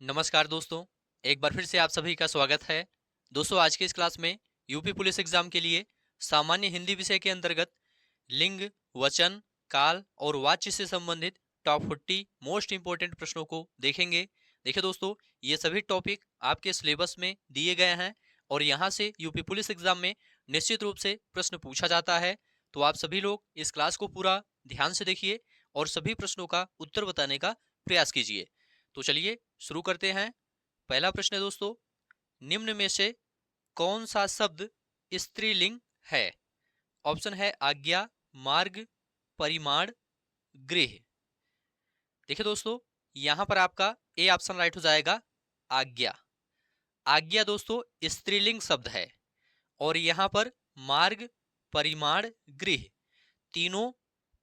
नमस्कार दोस्तों, एक बार फिर से आप सभी का स्वागत है। दोस्तों, आज के इस क्लास में यूपी पुलिस एग्जाम के लिए सामान्य हिंदी विषय के अंतर्गत लिंग, वचन, काल और वाच्य से संबंधित टॉप 40 मोस्ट इंपोर्टेंट प्रश्नों को देखेंगे। देखिए दोस्तों, ये सभी टॉपिक आपके सिलेबस में दिए गए हैं और यहाँ से यूपी पुलिस एग्जाम में निश्चित रूप से प्रश्न पूछा जाता है। तो आप सभी लोग इस क्लास को पूरा ध्यान से देखिए और सभी प्रश्नों का उत्तर बताने का प्रयास कीजिए। तो चलिए शुरू करते हैं। पहला प्रश्न है दोस्तों, निम्न में से कौन सा शब्द स्त्रीलिंग है? ऑप्शन है आज्ञा, मार्ग, परिमाण, गृह। देखिए दोस्तों, यहां पर आपका ए ऑप्शन राइट हो जाएगा, आज्ञा। आज्ञा दोस्तों स्त्रीलिंग शब्द है और यहां पर मार्ग, परिमाण, गृह तीनों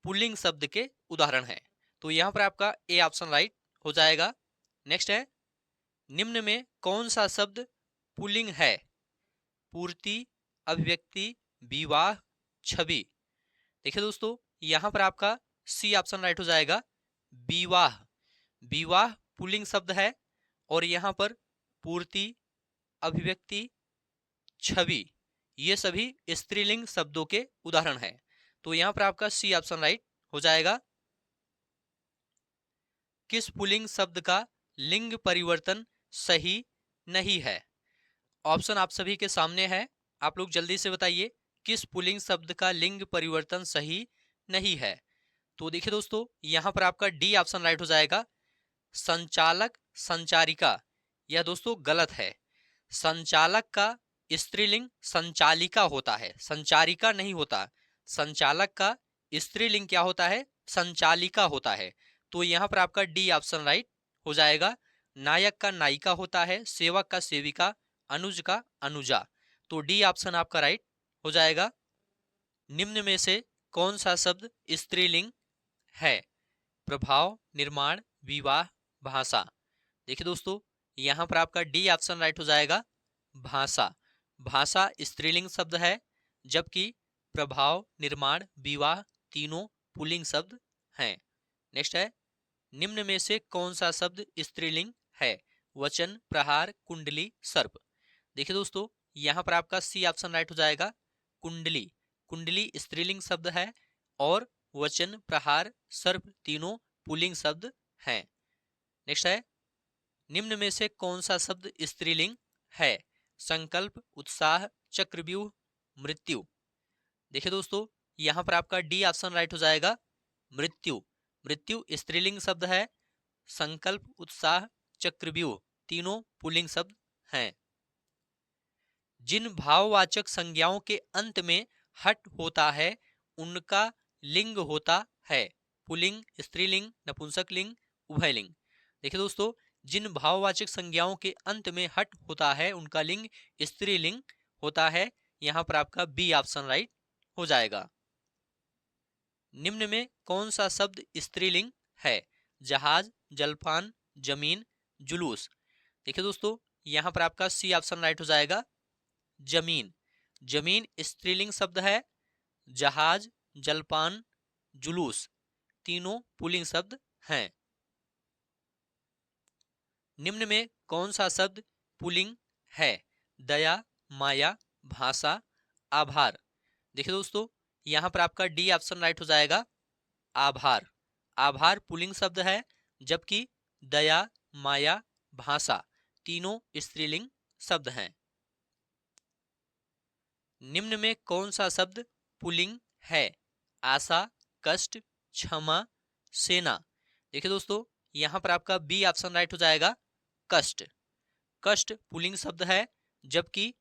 पुल्लिंग शब्द के उदाहरण हैं। तो यहां पर आपका ए ऑप्शन राइट हो जाएगा। नेक्स्ट है, निम्न में कौन सा शब्द पुल्लिंग है? पूर्ति, अभिव्यक्ति, विवाह, छवि। देखिए दोस्तों, यहां पर आपका सी ऑप्शन राइट हो जाएगा, विवाह। विवाह पुल्लिंग शब्द है और यहां पर पूर्ति, अभिव्यक्ति, छवि ये सभी स्त्रीलिंग शब्दों के उदाहरण हैं। तो यहां पर आपका सी ऑप्शन राइट हो जाएगा। किस पुल्लिंग शब्द का लिंग परिवर्तन सही नहीं है? ऑप्शन आप सभी के सामने है, आप लोग जल्दी से बताइए किस पुल्लिंग शब्द का लिंग परिवर्तन सही नहीं है। तो देखिए दोस्तों, यहां पर आपका डी ऑप्शन राइट हो जाएगा, संचालक, संचारिका। यह दोस्तों गलत है। संचालक का स्त्रीलिंग संचालिका होता है, संचारिका नहीं होता। संचालक का स्त्रीलिंग क्या होता है? संचालिका होता है। तो यहां पर आपका डी ऑप्शन राइट हो जाएगा। नायक का नायिका होता है, सेवक का सेविका, अनुज का अनुजा। तो डी ऑप्शन आपका राइट हो जाएगा। निम्न में से कौन सा शब्द स्त्रीलिंग है? प्रभाव, निर्माण, विवाह, भाषा। देखिए दोस्तों, यहां पर आपका डी ऑप्शन राइट हो जाएगा, भाषा। भाषा स्त्रीलिंग शब्द है, जबकि प्रभाव, निर्माण, विवाह तीनों पुल्लिंग शब्द हैं। नेक्स्ट है, निम्न में से कौन सा शब्द स्त्रीलिंग है? वचन, प्रहार, कुंडली, सर्प। देखिए दोस्तों, यहां पर आपका सी ऑप्शन राइट हो जाएगा, कुंडली। कुंडली स्त्रीलिंग शब्द है और वचन, प्रहार, सर्प तीनों पुल्लिंग शब्द हैं। नेक्स्ट है, निम्न में से कौन सा शब्द स्त्रीलिंग है? संकल्प, उत्साह, चक्रव्यूह, मृत्यु। देखिए दोस्तों, यहां पर आपका डी ऑप्शन राइट हो जाएगा, मृत्यु। मृत्यु स्त्रीलिंग शब्द है, संकल्प, उत्साह, चक्रव्यूह तीनों पुल्लिंग शब्द हैं। जिन भाववाचक संज्ञाओं के अंत में हट होता है उनका लिंग होता है पुल्लिंग, स्त्रीलिंग, नपुंसकलिंग, उभयलिंग। देखिए दोस्तों, जिन भाववाचक संज्ञाओं के अंत में हट होता है उनका लिंग स्त्रीलिंग होता है। यहां पर आपका बी ऑप्शन राइट हो जाएगा। निम्न में कौन सा शब्द स्त्रीलिंग है? जहाज, जलपान, जमीन, जुलूस। देखिए दोस्तों, यहां पर आपका सी ऑप्शन राइट हो जाएगा, जमीन। जमीन स्त्रीलिंग शब्द है, जहाज, जलपान, जुलूस तीनों पुल्लिंग शब्द हैं। निम्न में कौन सा शब्द पुल्लिंग है? दया, माया, भाषा, आभार। देखिए दोस्तों, यहां पर आपका डी ऑप्शन राइट हो जाएगा, आभार। आभार पुल्लिंग शब्द है, जबकि दया, माया, भाषा तीनों स्त्रीलिंग शब्द हैं। निम्न में कौन सा शब्द पुल्लिंग है? आशा, कष्ट, क्षमा, सेना। देखिए दोस्तों, यहां पर आपका बी ऑप्शन राइट हो जाएगा, कष्ट। कष्ट पुल्लिंग शब्द है, जबकि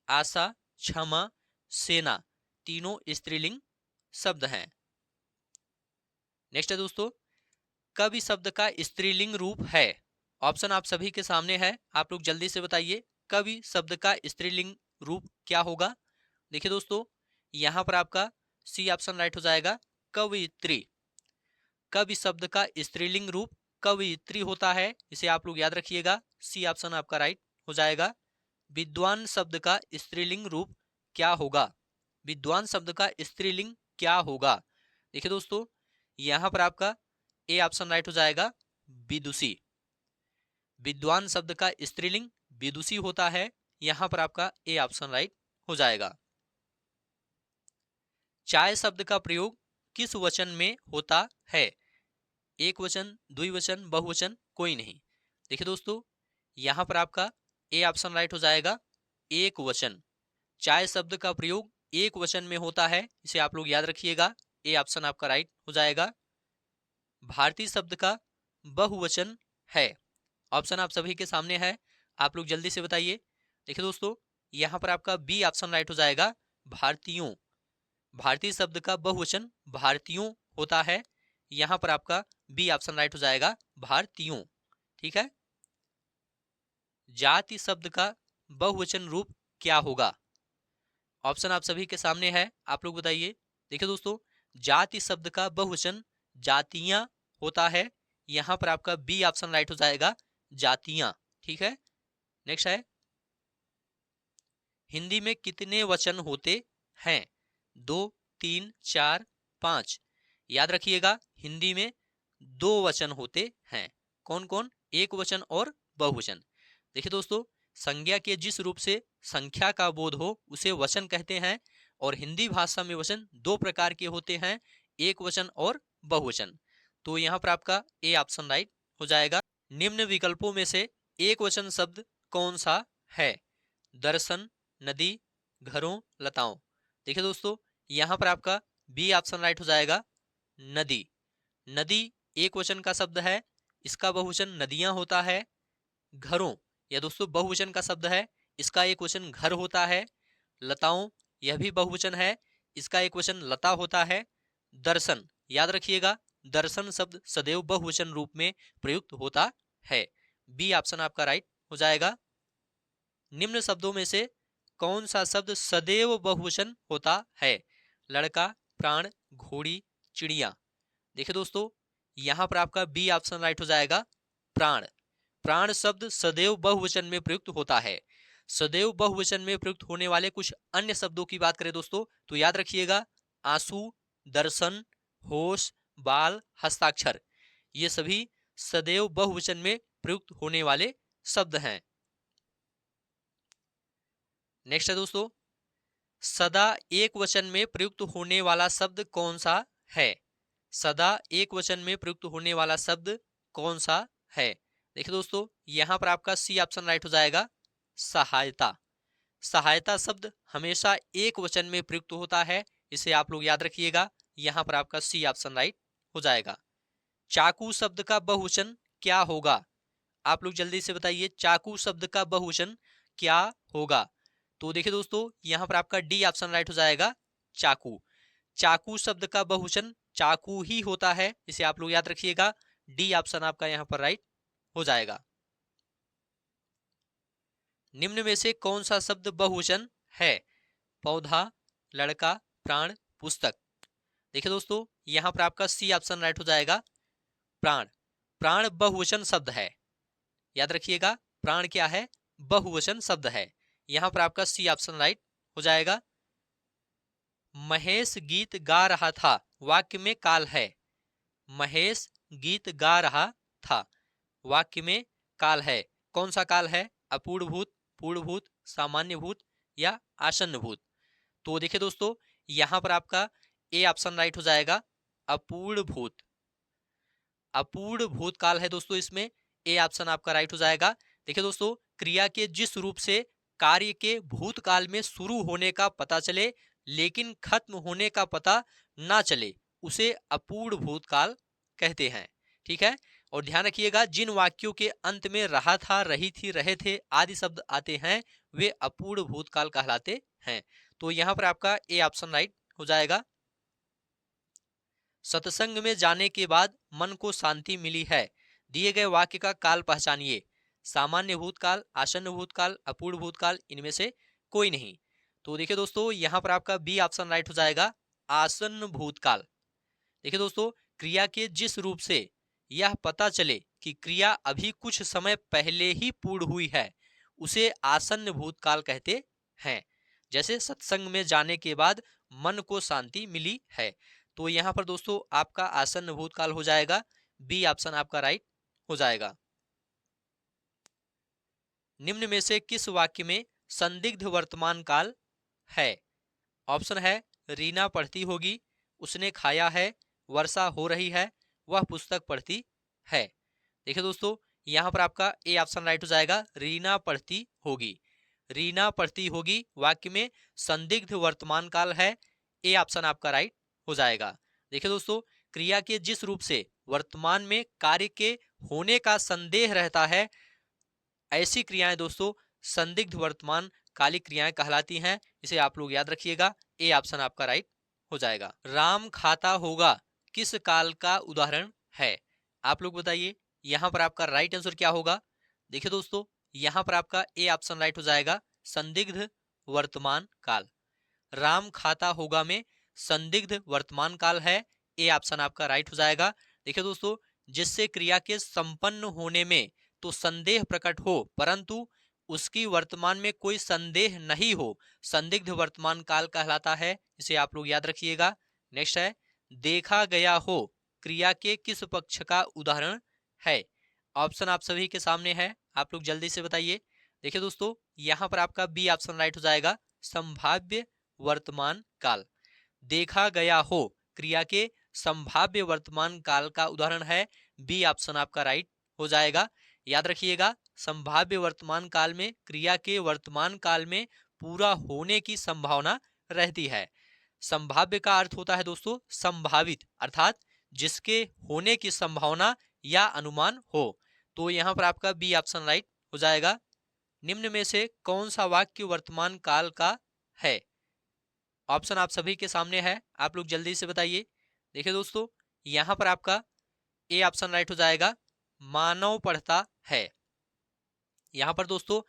आशा, क्षमा, सेना तीनों स्त्रीलिंग शब्द हैं। नेक्स्ट है दोस्तों, कवि शब्द का स्त्रीलिंग रूप है? ऑप्शन आप सभी के सामने है, आप लोग जल्दी से बताइए कवि शब्द का स्त्रीलिंग रूप क्या होगा। देखिए दोस्तों, यहां पर आपका सी ऑप्शन राइट हो जाएगा, कवयित्री। कवि शब्द का स्त्रीलिंग रूप कवयित्री होता है, इसे आप लोग याद रखिएगा, सी ऑप्शन आपका राइट हो जाएगा। विद्वान शब्द का स्त्रीलिंग रूप क्या होगा? विद्वान शब्द का स्त्रीलिंग क्या होगा? देखिए दोस्तों, यहां पर आपका ए ऑप्शन राइट हो जाएगा, विदुषी। विद्वान शब्द का स्त्रीलिंग विदुषी होता है। यहां पर आपका ए ऑप्शन राइट हो जाएगा। चाय शब्द का प्रयोग किस वचन में होता है? एक वचन, द्विवचन, बहुवचन, कोई नहीं। देखिए दोस्तों, यहां पर आपका ए ऑप्शन राइट हो जाएगा, एक वचन। चाय शब्द का प्रयोग एक वचन में होता है, इसे आप लोग याद रखिएगा। ए ऑप्शन आपका राइट हो जाएगा। भारतीय शब्द का बहुवचन है। ऑप्शन आप सभी के सामने है, आप लोग जल्दी से बताइए। देखिए दोस्तों, यहां पर आपका बी ऑप्शन राइट हो जाएगा, भारतीयों। भारतीय शब्द का बहुवचन भारतीयों होता है। यहां पर आपका बी ऑप्शन राइट हो जाएगा, भारतीयों। ठीक है। जाति शब्द का बहुवचन रूप क्या होगा? ऑप्शन आप सभी के सामने है, आप लोग बताइए। देखिए दोस्तों, जाति शब्द का बहुवचन जातियां होता है। यहां पर आपका बी ऑप्शन राइट हो जाएगा, जातियां। ठीक है। नेक्स्ट है, हिंदी में कितने वचन होते हैं? 2, 3, 4, 5। याद रखिएगा, हिंदी में 2 वचन होते हैं। कौन कौन? एक वचन और बहुवचन। देखिए दोस्तों, संज्ञा के जिस रूप से संख्या का बोध हो उसे वचन कहते हैं, और हिंदी भाषा में वचन 2 प्रकार के होते हैं, एक वचन और बहुवचन। तो यहाँ पर आपका ए ऑप्शन राइट हो जाएगा। निम्न विकल्पों में से एक वचन शब्द कौन सा है? दर्शन, नदी, घरों, लताओं। देखिए दोस्तों, यहाँ पर आपका बी ऑप्शन राइट हो जाएगा, नदी। नदी एक वचन का शब्द है, इसका बहुवचन नदियां होता है। घरों, यह दोस्तों बहुवचन का शब्द है, इसका एक वचन घर होता है। लताओं, यह भी बहुवचन है, इसका एक वचन लता होता है। दर्शन, याद रखिएगा, दर्शन शब्द सदैव बहुवचन रूप में प्रयुक्त होता है। बी ऑप्शन आपका राइट हो जाएगा। निम्न शब्दों में से कौन सा शब्द सदैव बहुवचन होता है? लड़का, प्राण, घोड़ी, चिड़िया। देखिए दोस्तों, यहां पर आपका बी ऑप्शन राइट हो जाएगा, प्राण। प्राण शब्द सदैव बहुवचन में प्रयुक्त होता है। सदैव बहुवचन में प्रयुक्त होने वाले कुछ अन्य शब्दों की बात करें दोस्तों, तो याद रखिएगा, आंसू, दर्शन, होश, बाल, हस्ताक्षर, ये सभी सदैव बहुवचन में प्रयुक्त होने वाले शब्द हैं। नेक्स्ट है दोस्तों, सदा एक वचन में प्रयुक्त होने वाला शब्द कौन सा है? सदा एक वचन में प्रयुक्त होने वाला शब्द कौन सा है? देखिए दोस्तों, यहां पर आपका सी ऑप्शन राइट हो जाएगा, सहायता। सहायता शब्द हमेशा एक वचन में प्रयुक्त होता है, इसे आप लोग याद रखिएगा। यहां पर आपका सी ऑप्शन राइट हो जाएगा। चाकू शब्द का बहुवचन क्या होगा? आप लोग जल्दी से बताइए, चाकू शब्द का बहुवचन क्या होगा? तो देखिए दोस्तों, यहां पर आपका डी ऑप्शन राइट हो जाएगा, चाकू। चाकू शब्द का बहुवचन चाकू ही होता है, इसे आप लोग याद रखिएगा। डी ऑप्शन आपका यहां पर राइट हो जाएगा। निम्न में से कौन सा शब्द बहुवचन है? पौधा, लड़का, प्राण, पुस्तक। देखिए दोस्तों, यहां पर आपका सी ऑप्शन राइट हो जाएगा, प्राण। प्राण बहुवचन शब्द है, याद रखिएगा, प्राण क्या है? बहुवचन शब्द है। यहां पर आपका सी ऑप्शन राइट हो जाएगा। महेश गीत गा रहा था, वाक्य में काल है। महेश गीत गा रहा था, वाक्य में काल है। कौन सा काल है? अपूर्ण भूत, पूर्ण भूत, सामान्य भूत या आसन्न भूत? तो देखिए दोस्तों, यहां पर आपका ए ऑप्शन राइट हो जाएगा, अपूर्ण भूत। अपूर्ण भूतकाल है दोस्तों, इसमें ए ऑप्शन आपका राइट हो जाएगा। देखिए दोस्तों, क्रिया के जिस रूप से कार्य के भूतकाल में शुरू होने का पता चले लेकिन खत्म होने का पता ना चले, उसे अपूर्ण भूतकाल कहते हैं। ठीक है। और ध्यान रखिएगा, जिन वाक्यों के अंत में रहा था, रही थी, रहे थे आदि शब्द आते हैं, वे अपूर्ण भूतकाल कहलाते हैं। तो यहां पर आपका ए ऑप्शन राइट हो जाएगा। सत्संग में जाने के बाद मन को शांति मिली है, दिए गए वाक्य का काल पहचानिए। सामान्य भूतकाल, आसन्न भूतकाल, अपूर्ण भूतकाल, इनमें से कोई नहीं। तो देखिए दोस्तों, यहां पर आपका बी ऑप्शन राइट हो जाएगा, आसन्न भूतकाल। देखिए दोस्तों, क्रिया के जिस रूप से यह पता चले कि क्रिया अभी कुछ समय पहले ही पूर्ण हुई है, उसे आसन्न भूतकाल कहते हैं। जैसे सत्संग में जाने के बाद मन को शांति मिली है, तो यहां पर दोस्तों आपका आसन्न भूतकाल हो जाएगा, बी ऑप्शन आपका राइट हो जाएगा। निम्न में से किस वाक्य में संदिग्ध वर्तमान काल है? ऑप्शन है रीना पढ़ती होगी, उसने खाया है, वर्षा हो रही है, वह पुस्तक पढ़ती है। देखिए दोस्तों, यहाँ पर आपका ए ऑप्शन राइट हो जाएगा, रीना पढ़ती होगी। रीना पढ़ती होगी वाक्य में संदिग्ध वर्तमान काल है, ए ऑप्शन आपका राइट हो जाएगा। देखिए दोस्तों, क्रिया के जिस रूप से वर्तमान में कार्य के होने का संदेह रहता है, ऐसी क्रियाएं दोस्तों संदिग्ध वर्तमान कालिक क्रियाएं कहलाती हैं। इसे आप लोग याद रखिएगा, ए ऑप्शन आपका राइट हो जाएगा। राम खाता होगा किस काल का उदाहरण है? आप लोग बताइए, यहां पर आपका राइट आंसर क्या होगा? देखिए दोस्तों, यहां पर आपका ए ऑप्शन राइट हो जाएगा, संदिग्ध वर्तमान काल। राम खाता होगा में संदिग्ध वर्तमान काल है, ए ऑप्शन आपका राइट हो जाएगा। देखिए दोस्तों, जिससे क्रिया के संपन्न होने में तो संदेह प्रकट हो, परंतु उसकी वर्तमान में कोई संदेह नहीं हो, संदिग्ध वर्तमान काल कहलाता है। इसे आप लोग याद रखिएगा। नेक्स्ट है, देखा गया हो क्रिया के किस पक्ष का उदाहरण है? ऑप्शन आप सभी के सामने है, आप लोग जल्दी से बताइए। देखिए दोस्तों, यहां पर आपका बी ऑप्शन राइट हो जाएगा, संभाव्य वर्तमान काल। देखा गया हो क्रिया के संभाव्य वर्तमान काल का उदाहरण है, बी ऑप्शन आपका राइट हो जाएगा। याद रखिएगा, संभाव्य वर्तमान काल में क्रिया के वर्तमान काल में पूरा होने की संभावना रहती है। संभाव्य का अर्थ होता है दोस्तों संभावित, अर्थात जिसके होने की संभावना या अनुमान हो। तो यहाँ पर आपका बी ऑप्शन राइट हो जाएगा। निम्न में से कौन सा वाक्य वर्तमान काल का है? ऑप्शन आप सभी के सामने है, आप लोग जल्दी से बताइए। देखिए दोस्तों, यहां पर आपका ए ऑप्शन राइट हो जाएगा, मानव पढ़ता है। यहां पर दोस्तों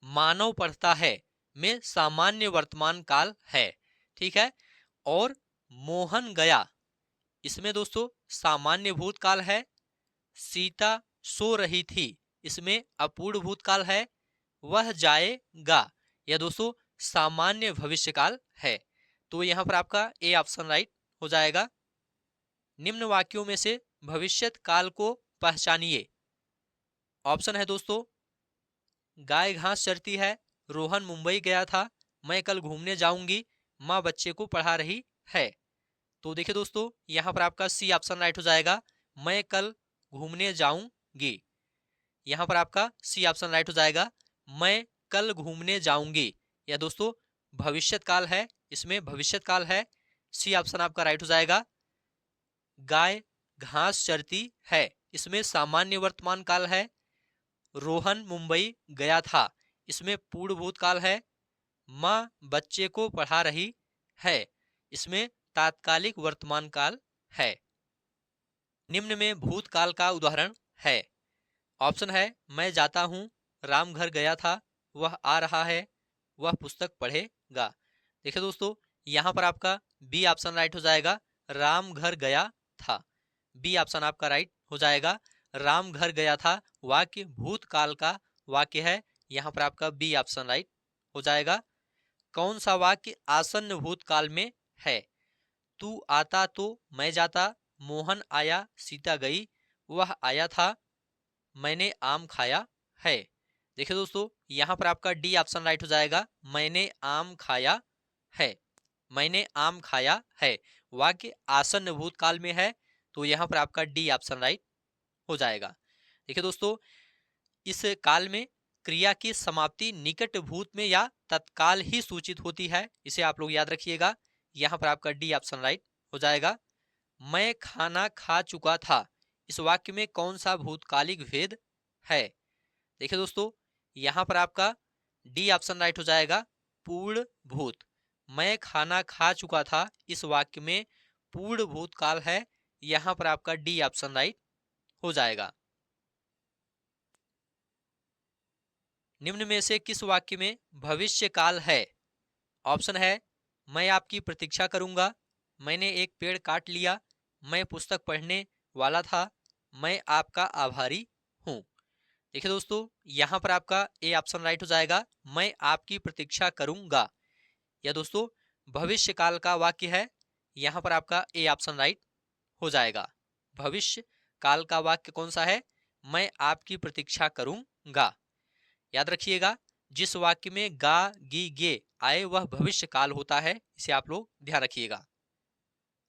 मानव पढ़ता है में सामान्य वर्तमान काल है, ठीक है। और मोहन गया, इसमें दोस्तों सामान्य भूतकाल है। सीता सो रही थी, इसमें अपूर्ण भूतकाल है। वह जाएगा, यह दोस्तों सामान्य भविष्यकाल है। तो यहां पर आपका ए ऑप्शन राइट हो जाएगा। निम्न वाक्यों में से भविष्यत काल को पहचानिए। ऑप्शन है दोस्तों, गाय घास चरती है, रोहन मुंबई गया था, मैं कल घूमने जाऊंगी, माँ बच्चे को पढ़ा रही है। तो देखिए दोस्तों, यहाँ पर आपका सी ऑप्शन राइट हो जाएगा, मैं कल घूमने जाऊंगी। यहाँ पर आपका सी ऑप्शन राइट हो जाएगा, मैं कल घूमने जाऊंगी। यह दोस्तों भविष्यत काल है, इसमें भविष्यत काल है, सी ऑप्शन आपका राइट हो जाएगा। गाय घास चरती है, इसमें सामान्य वर्तमान काल है। रोहन मुंबई गया था, इसमें पूर्ण भूतकाल है। माँ बच्चे को पढ़ा रही है, इसमें तात्कालिक वर्तमान काल है। निम्न में भूतकाल का उदाहरण है। ऑप्शन है, मैं जाता हूं, राम घर गया था, वह आ रहा है, वह पुस्तक पढ़ेगा। देखिए दोस्तों, यहां पर आपका बी ऑप्शन राइट हो जाएगा, राम घर गया था। बी ऑप्शन आपका राइट हो जाएगा, राम घर गया था वाक्य भूतकाल का वाक्य है। यहां पर आपका बी ऑप्शन राइट हो जाएगा। कौन सा वाक्य आसन्न भूतकाल में है? तू आता तो मैं जाता, मोहन आया सीता गई, वह आया था, मैंने आम खाया है। देखिए दोस्तों, यहां पर आपका डी ऑप्शन राइट हो जाएगा, मैंने आम खाया है। मैंने आम खाया है वाक्य आसन्न भूतकाल में है, तो यहां पर आपका डी ऑप्शन राइट हो जाएगा। देखिए दोस्तों, इस काल में क्रिया की समाप्ति निकट भूत में या तत्काल ही सूचित होती है, इसे आप लोग याद रखिएगा। यहां पर आपका डी ऑप्शन राइट हो जाएगा। मैं खाना खा चुका था, इस वाक्य में कौन सा भूतकालिक भेद है? देखिए दोस्तों, यहां पर आपका डी ऑप्शन राइट हो जाएगा, पूर्ण भूत। मैं खाना खा चुका था, इस वाक्य में पूर्ण भूतकाल है। यहां पर आपका डी ऑप्शन राइट हो जाएगा। निम्न में से किस वाक्य में भविष्य काल है? ऑप्शन है, मैं आपकी प्रतीक्षा करूंगा, मैंने एक पेड़ काट लिया, मैं पुस्तक पढ़ने वाला था, मैं आपका आभारी हूं। देखिए दोस्तों, यहां पर आपका ए ऑप्शन राइट हो जाएगा, मैं आपकी प्रतीक्षा करूंगा। यह दोस्तों भविष्य काल का वाक्य है। यहां पर आपका ए ऑप्शन राइट हो जाएगा। भविष्य काल का वाक्य कौन सा है? मैं आपकी प्रतीक्षा करूंगा। याद रखिएगा, जिस वाक्य में गा गी गे आए वह भविष्य काल होता है, इसे आप लोग ध्यान रखिएगा।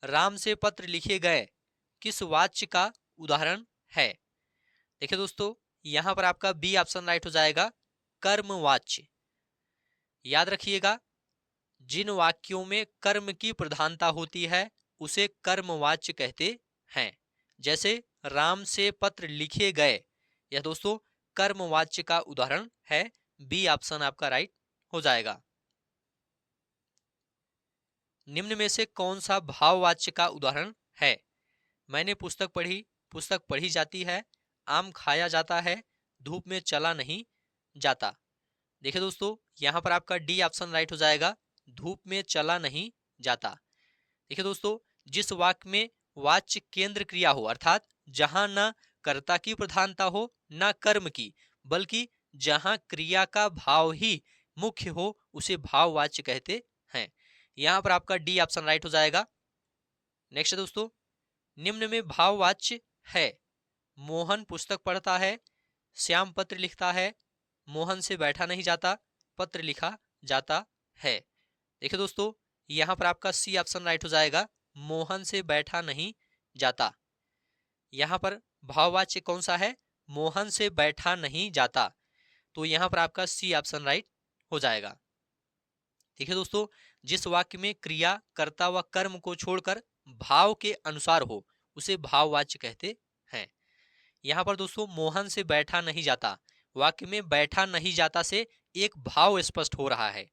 राम से पत्र लिखे गए किस वाच्य का उदाहरण है? देखिए दोस्तों, यहां पर आपका बी ऑप्शन राइट हो जाएगा, कर्मवाच्य। याद रखिएगा, जिन वाक्यों में कर्म की प्रधानता होती है उसे कर्मवाच्य कहते हैं। जैसे राम से पत्र लिखे गए, यह दोस्तों कर्मवाच्य का उदाहरण है। बी ऑप्शन आपका राइट हो जाएगा। निम्न में से कौन सा भाववाच्य का उदाहरण है? मैंने पुस्तक पढ़ी जाती है, आम खाया जाता है, धूप में चला नहीं जाता। देखिए दोस्तों, यहां पर आपका डी ऑप्शन राइट हो जाएगा, धूप में चला नहीं जाता। देखिए दोस्तों, जिस वाक्य में वाच्य केंद्र क्रिया हो, अर्थात जहां न कर्ता की प्रधानता हो न कर्म की, बल्कि जहां क्रिया का भाव ही मुख्य हो, उसे भाववाच्य कहते हैं। यहां पर आपका डी ऑप्शन राइट हो जाएगा। नेक्स्ट दोस्तों, निम्न में भाववाच्य है। मोहन पुस्तक पढ़ता है, श्याम पत्र लिखता है, मोहन से बैठा नहीं जाता, पत्र लिखा जाता है। देखिए दोस्तों, यहां पर आपका सी ऑप्शन राइट हो जाएगा, मोहन से बैठा नहीं जाता। यहां पर भाववाच्य कौन सा है? मोहन से बैठा नहीं जाता, तो यहां पर आपका सी ऑप्शन राइट हो जाएगा। देखिए दोस्तों, जिस वाक्य में क्रिया कर्ता व कर्म को छोड़कर भाव के अनुसार हो उसे भाववाच्य कहते हैं। यहाँ पर दोस्तों मोहन से बैठा नहीं जाता, वाक्य में बैठा नहीं जाता से एक भाव स्पष्ट हो रहा है,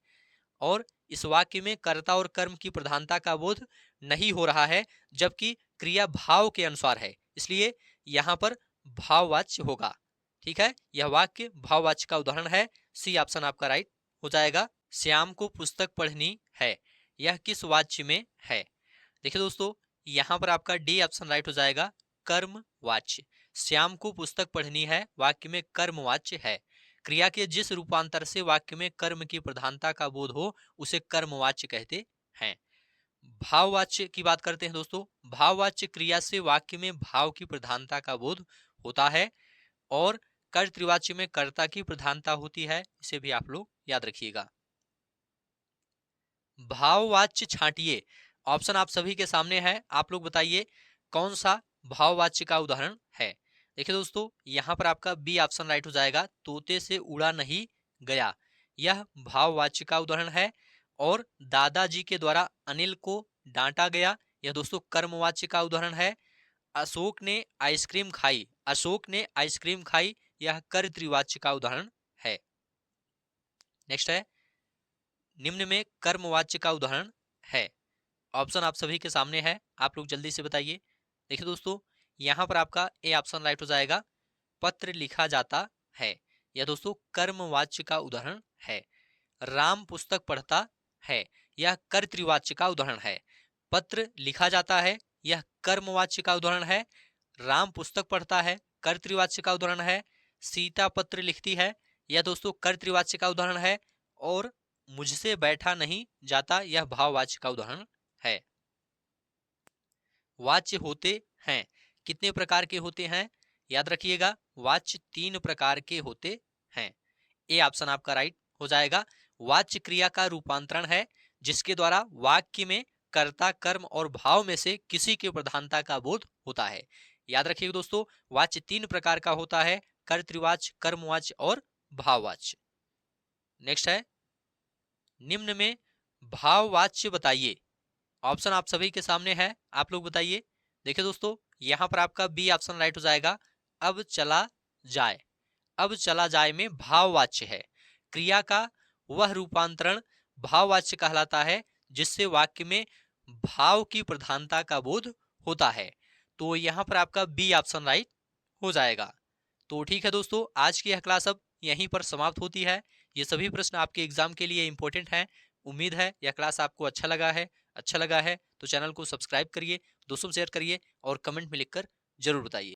और इस वाक्य में कर्ता और कर्म की प्रधानता का बोध नहीं हो रहा है, जबकि क्रिया भाव के अनुसार है, इसलिए यहाँ पर भाववाच्य होगा। ठीक है, यह वाक्य भाववाच्य का उदाहरण है। सी ऑप्शन आपका राइट हो जाएगा। श्याम को पुस्तक पढ़नी है, यह किस वाच्य में है? देखिए दोस्तों, यहाँ पर आपका डी ऑप्शन राइट हो जाएगा, कर्म वाच्य। श्याम को पुस्तक पढ़नी है वाक्य में कर्म वाच्य है। क्रिया के जिस रूपांतर से वाक्य में कर्म की प्रधानता का बोध हो उसे कर्मवाच्य कहते हैं। भाववाच्य की बात करते हैं दोस्तों। भाववाच्य क्रिया से वाक्य में भाव की प्रधानता का बोध होता है, और कर्तृवाच्य में कर्ता की प्रधानता होती है, इसे भी आप लोग याद रखिएगा। भाववाच्य छांटिए, ऑप्शन आप सभी के सामने है, आप लोग बताइए कौन सा भाववाच्य का उदाहरण है। देखिए दोस्तों, यहाँ पर आपका बी ऑप्शन राइट हो जाएगा, तोते से उड़ा नहीं गया, यह भाववाच्य का उदाहरण है। और दादाजी के द्वारा अनिल को डांटा गया, यह दोस्तों कर्मवाच्य का उदाहरण है। अशोक ने आइसक्रीम खाई, यह कर्तृवाच्य का उदाहरण है। नेक्स्ट है, निम्न में कर्मवाच्य का उदाहरण है। ऑप्शन आप सभी के सामने है, आप लोग जल्दी से बताइए। देखिए दोस्तों, यहाँ पर आपका ए ऑप्शन राइट हो जाएगा, पत्र लिखा जाता है, यह दोस्तों कर्मवाच्य का उदाहरण है। राम पुस्तक पढ़ता है, यह कर्तृवाच्य का उदाहरण है। पत्र लिखा जाता है, यह कर्मवाच्य का उदाहरण है। राम पुस्तक पढ़ता है, कर्तृवाच्य का उदाहरण है। सीता पत्र लिखती है, यह दोस्तों कर्तृवाच्य का उदाहरण है। और मुझसे बैठा नहीं जाता, यह भाववाच्य का उदाहरण है। वाच्य होते हैं, कितने प्रकार के होते हैं? याद रखिएगा, वाच्य 3 प्रकार के होते हैं। ए ऑप्शन आपका राइट हो जाएगा। वाच्य क्रिया का रूपांतरण है, जिसके द्वारा वाक्य में कर्ता, कर्म और भाव में से किसी की प्रधानता का बोध होता है। याद रखिएगा दोस्तों, वाच्य 3 प्रकार का होता है, कर्तृवाच्य, कर्मवाच्य और भाववाच्य। नेक्स्ट है, निम्न में भाववाच्य बताइए। ऑप्शन आप सभी के सामने है, आप लोग बताइए। देखिए दोस्तों, यहाँ पर आपका बी ऑप्शन राइट हो जाएगा, अब चला जाए। अब चला जाए में भाववाच्य है। क्रिया का वह रूपांतरण भाववाच्य कहलाता है जिससे वाक्य में भाव की प्रधानता का बोध होता है। तो यहाँ पर आपका बी ऑप्शन राइट हो जाएगा। तो ठीक है दोस्तों, आज की यह क्लास अब यहीं पर समाप्त होती है। ये सभी प्रश्न आपके एग्जाम के लिए इंपॉर्टेंट हैं। उम्मीद है यह क्लास आपको अच्छा लगा है तो चैनल को सब्सक्राइब करिए, दोस्तों शेयर करिए और कमेंट में लिखकर जरूर बताइए।